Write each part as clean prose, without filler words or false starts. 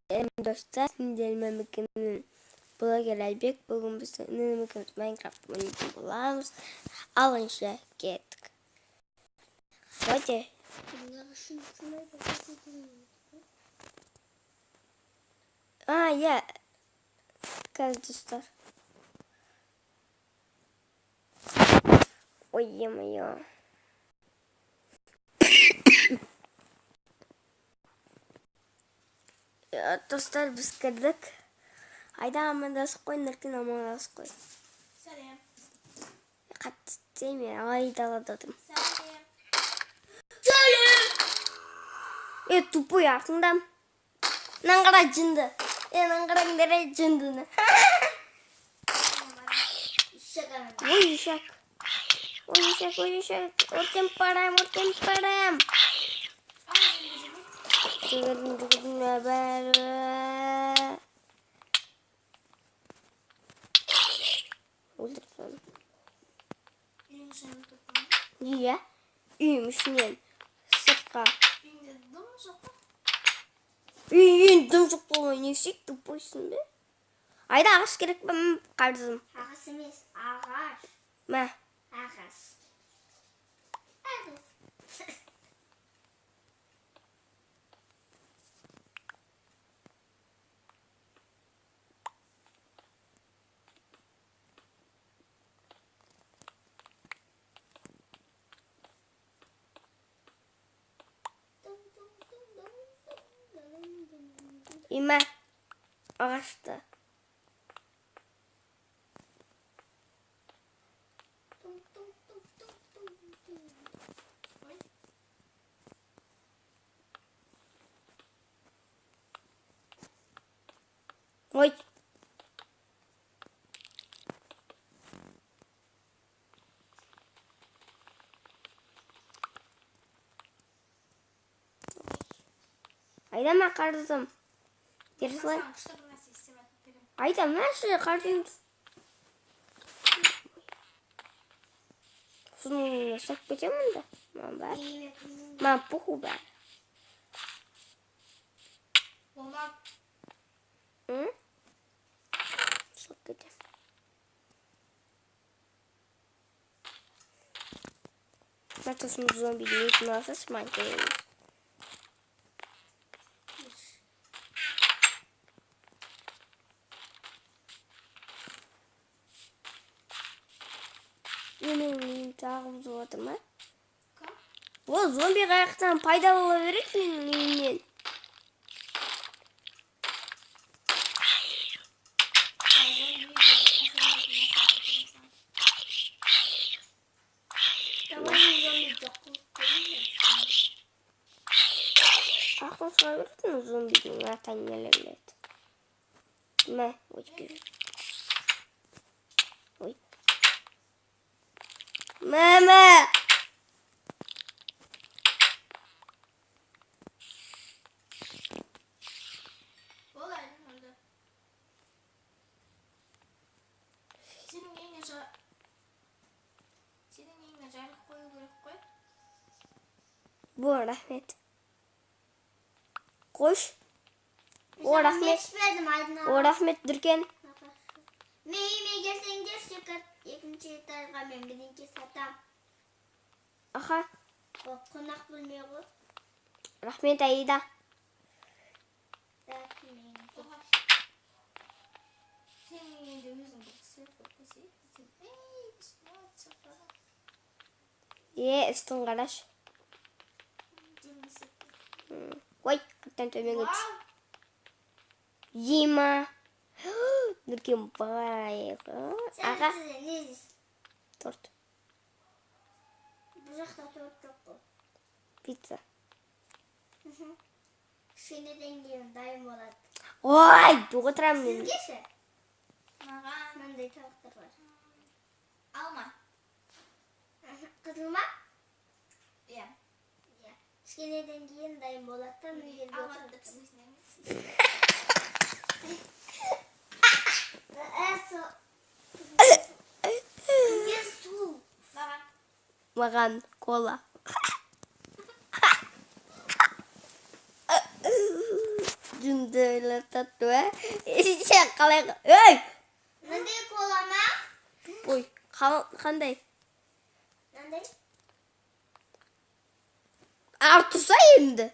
Dostlar, şimdi elime mekinin bula gelecek. Bugün biz seninle Minecraft oynayacağız. Bulamız. Alın şey gittik. Hadi. Ya. Arkadaşlar. Uyuyamıyor. Dostlar biz kırdık. Haydi ama da koy, nerkin ama da koy. Selam. Kaçtım ya, haydi aladım. Selam. Tupu yakından. Nangara cındı. Nangara nere cındını. Uyuşak. Ortem param. Tıgırın haber. Öldürsün. İyi. İyiymiş niye? Sıkka. İyi, dım oynuyorsun. Tupu şimdi. Ayda ağaç gerek ben kardım. Ağasımız ağaç. Ne? Ağaç. İme. Ağaçta. Oy. Ayda mı kardım? Gerisi var. Ayda nasıl kardım? Şunu saklayacağım da. Ben puhu ben. Hı? Saklayacağım. Nasıl şimdi zombi değil, nasıl smankeyi? Yemeğin tarzı oldu mu? Bu zombi kayaktan faydalı olabilir mi? Aklım sorabilir mi zombinin zaten nelerle? Ne? Oy. Mama! Bu rahmet. Koş. O rahmet. O rahmet durken. Neyime gelsen gel çıkart. İkinci yeterga men birinci satam. Aha. O konak bulmuyor. Rahmet ayda. Üstün kardeş. Koy. Kaptan tömeye geç. Yima. Durken bayağı. Aha. Tort. Bırakta tort yok. Pizza. Seni dengiyorum dayım olarak. Oy. Doğuturam beni. Sizgesi? Ben de tavuklar var. Alma. Kızılma? Ya. Seni dengiyorum dayım olaraktan. Alma da pısmış neymiş? Makan kola. Cındı. Дөйлетті. Сен қалай... Өй! Мындай кола ма? Ой, қандай? Мындай? Артырса енді.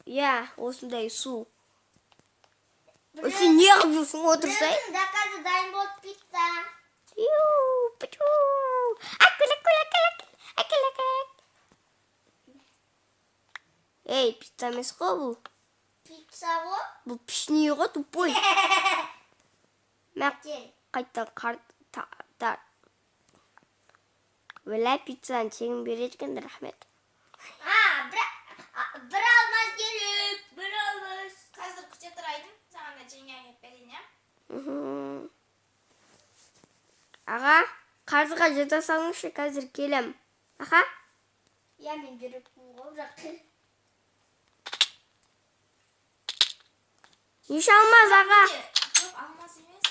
Я, осындай су. Сен не қылып жүрсің отырсай? Да қазір дайын болды пицца. Эй, пицца емес қой бұл. Пицца ғой? Бұл пішіне ғой, тупой. Мәк Кел. қайттан қарт. Өлә пиццаны тегін береді екен, рахмет. Bir almaz gelip. Bir almaz. Қазір күте тұрайдым. Саған да жеңе әкеп берейін, иә? Аға, қарзыға жата салыңызшы, қазір келем. Аға? Я мен жүріппін ғой, бірақ. Неше алмаз, аға? Жоқ, алмаз емес.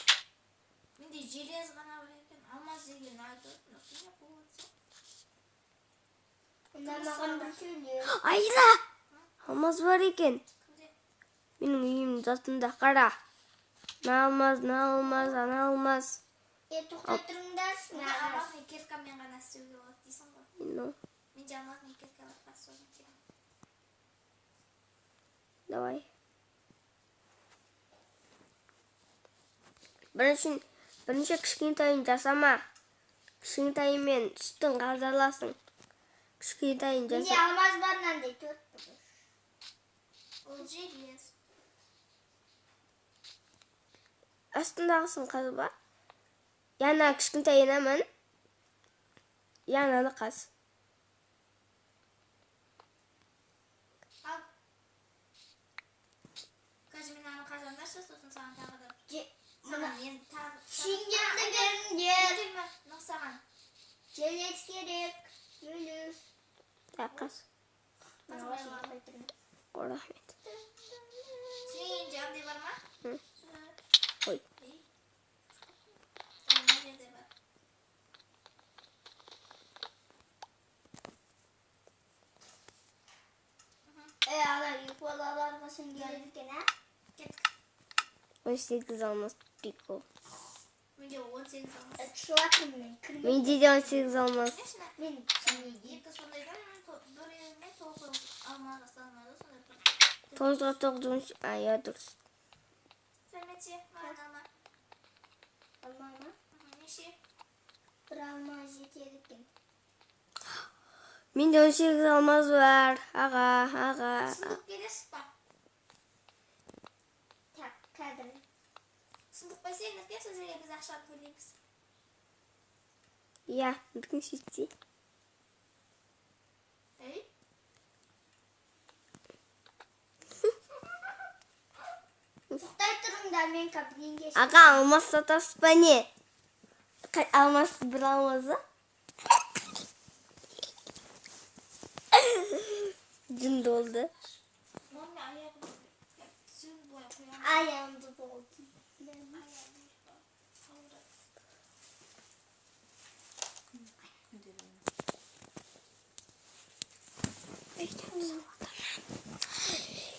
Менде желез ғана бар екен. Алмаз деген айтып, не болады? Онда маған бір сөйле. Айда! Алмаз бар екен. Кімде? Менің үйімнің затында қара. Ана алмаз. Тоқтай тұрыңдарсың, ағаш. Алмаздың киркамен ғана істеуге болады дейсің ғой. Менде алмаздың кирка бар, бас соны келем. Давай. Бірінші кішкентайын жасама. Кішкентайымен сүттің қазарласың. Кішкентайын Менде жаса. алмаз бар мынандай 4 бұғыш. Ол желез. Астындағысын қазба. Яна кішкентайына мін. Янаны қаз. Ал. Қазір мен аны қазандаршы, сосын саған тағы да. Саған мен тағы. Шеңгердігін Нұқсаған. желес керек. Желес. Қаз. Рахмет. Сенің үйінде андай бар ма? Ой. Мына жерде бар. Ала юқолаларға сен келеді екен, ә? Кеттік. 18 алмаз пико. Менде 18 алмаз. Шылатыммен кірмейді. Менде де 18 алмаз. Конечно. Мен түсінейді. Екі сондайдан бірімен 9 алмаға салынады, сондай бір. 9-ға 9. Я дұрыс. Сәлеметсе, маған алма. Алма ма? Неше? Bir alma жетеді екен. Менде 18 алмаз бар. Аға. Сындық бересіз ба? Так, кәдір. Сындық берсеңіз, сол жерге біз ақша төлейміз. Я, бүгін сөйтсе. Ей? Ұқтай тұрыңдар, мен кабинге Аға, алмаз сатасыз ба не? Алмаз бір алмазы? Жын долды. Мамы аяғым сүйін бойы қоямын. Ayağımda doldu.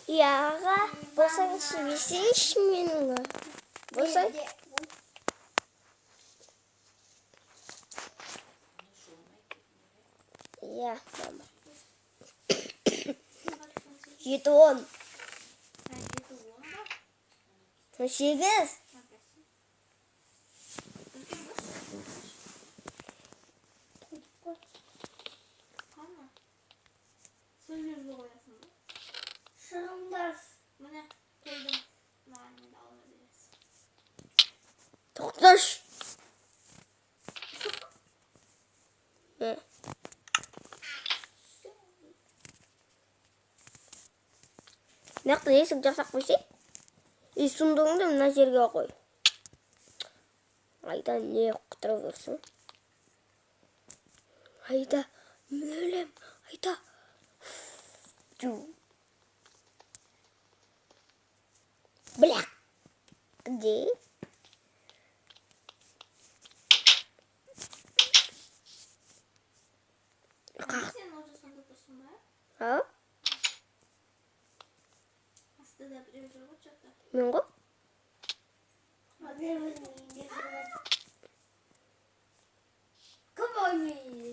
Яға, болсаң сөйлесейші менің. Болсаң? Я, мама. 7-10. 8. Sırımдар. Mine koydum. Mine de alabiliriz. 9. Ne? Ne қылесің жасақ бөсе? Сундығыңды мына жерге қой. Айда не құтырып жүрсің? Айда, мен өлем. Айда. Бля. Где? Sen orada sonunda dursun be. Ha? Сізді де біреу жүр ғой жақта. Мен ғой. Кім ойнайды?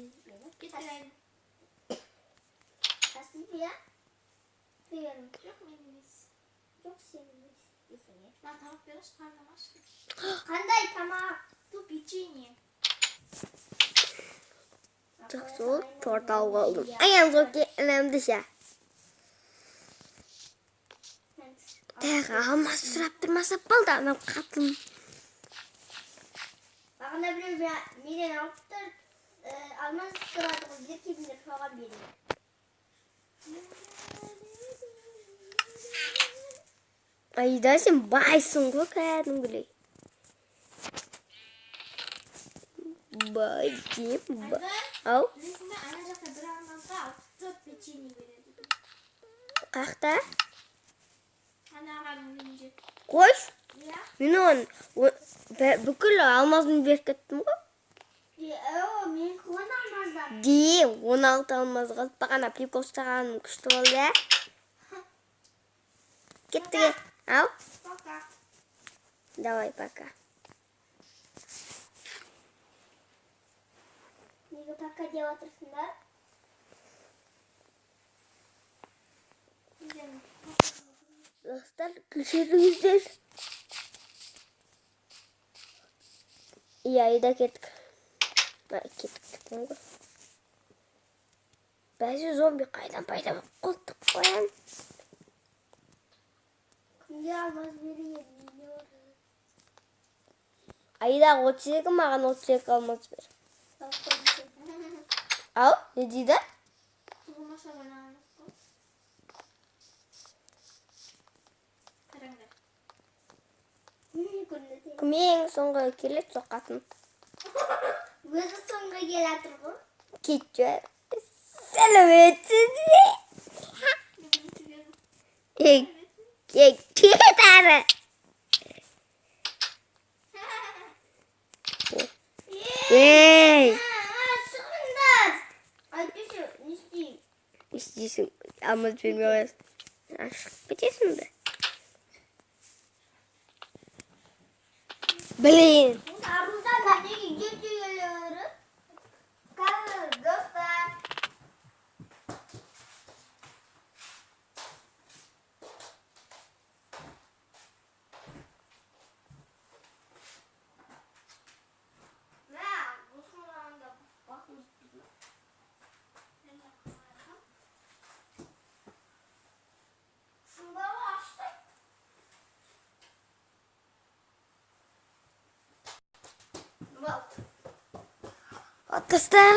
Кетірейін. Тасып я? Берін. Жоқ, мен емес. Жоқ, сен емес. Десеңе. Маған тамақ беріңізші, қарным ашты. Қандай тамақ? Ту печенье. Жақсы ол торт алып алдым. Аян зоки әлемді ше. Тәға алмас сұрап тұрмаса болды анау қатын. Бағана біреу менен алып тұр. Алмаз сұрады ғой, зеркебімді соған берейін. Айда сен байсың ғой кәдімгідей. Бай дейм. Ау? Білесің бе, ана жақта бір алмазға 64 печенье береді. Қақта? Ана ағаның үйінде. Қош. Иә? Мен оны бүкіл алмазын беріп кеттім ғой. Мен куан алмаздан. 16 алмаз қалып бағана прикол ұстағаным күшті болды, ә? Кеттіге. Ау? Пока. Давай, пока. Неге пока деп отырсыңдар? Достар, кешіріңіздер. Иә, айда кеттік. Кеттік ғой. Бәзі зомби қайдан пайда болып қолтық қоян. Кімге алмаз берейін? Айда 32, маған 32 алмаз бер. Ау, не дейді? Тұғылмаса ойнағаныз ғой. Қараңдар. Кім ең соңғы келеді соққатын? Өзі соңғы келатыр ғой. Кетті. Сәлеметсіз бе? Кет әрі. Ей! Шығыңдар! Айтпеші, не істейін? Не істейсің? Алмаз бермей қоясың. Шығып кетесің бе? Блин! Аруда кәдеге жетігелері. Қазір, достар. Мә, осының аңда бақымыз біздің. Шыңдағы ашты. Достар,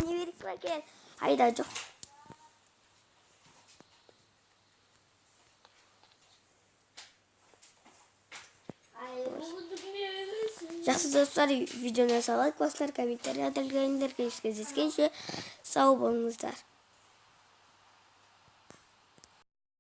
не берік екен. Айда жоқ. Жақсы достар, видеоны лайк басыңдар, комментария қалдырыңдар. Кездескенше сау болыңыздар.